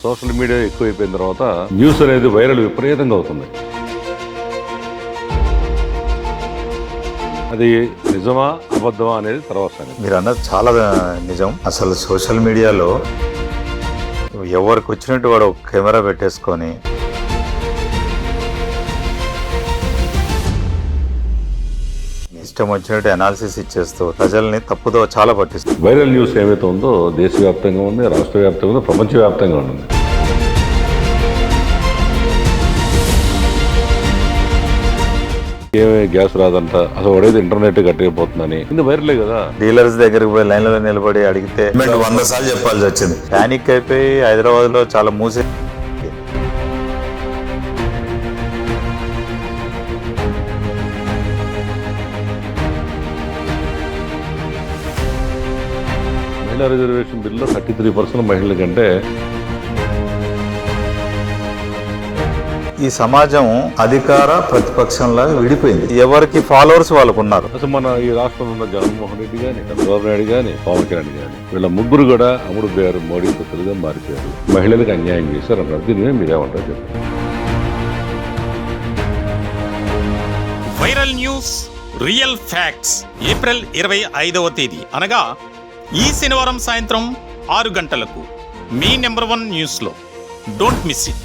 Social media ఎక్కువైపోయిన తర్వాత news అనేది viral విపరీతంగా అవుతుంది. అది నిజమా అబద్ధమా అనేది తర్వాత సంగతి. మీరు అన్నది చాలా నిజం. అసలు సోషల్ మీడియాలో ఎవరికి వచ్చినట్టు వాడు కెమెరా పెట్టేసుకొని ఇష్టం వచ్చినట్టు అనాలిసిస్ ఇచ్చేస్తూ ప్రజల్ని తప్పుదో చాలా పట్టిస్తుంది. వైరల్ న్యూస్ ఏమైతే ఉందో దేశవ్యాప్తంగా ఉంది, రాష్ట్ర వ్యాప్తంగా ఉంది, ప్రపంచవ్యాప్తంగా ఉంది. ఏమే గ్యాస్ రాదంట, అసలు వాడేది ఇంటర్నెట్ కట్టకపోతుందని ఇది వైరలే కదా. డీలర్స్ దగ్గరికి పోయి లైన్లో నిలబడి అడిగితే 100 సార్లు చెప్పాల్సి వచ్చింది. ప్యానిక్ అయిపోయి హైదరాబాద్ లో చాలా మూసే మహిళా రిజర్వేషన్ బిల్లులో 33% మహిళల కంటే ఈ సమాజం అధికార ప్రతిపక్షంలాగా విడిపోయింది. ఎవరికి ఫాలోవర్స్ వాళ్ళకు ఉన్నారు. అసలు మన ఈ రాష్ట్రంలో ఉన్న జగన్మోహన్ రెడ్డి కానీ, చంద్రబాబు నాయుడు కానీ, పవన్ కళ్యాణ్ కానీ వీళ్ళ ముగ్గురు కూడా అమ్ముడు పోయారు, మోడీ పుత్రులుగా మారిపోయారు, మహిళలకు అన్యాయం చేశారు అన్నారు. దీని మీరేమంటారు చెప్పండి. Viral news real facts April 25వ తేదీ అనగా ఈ శనివారం సాయంత్రం 6 గంటలకు మీ నెంబర్ 1 న్యూస్లో. Don't miss it.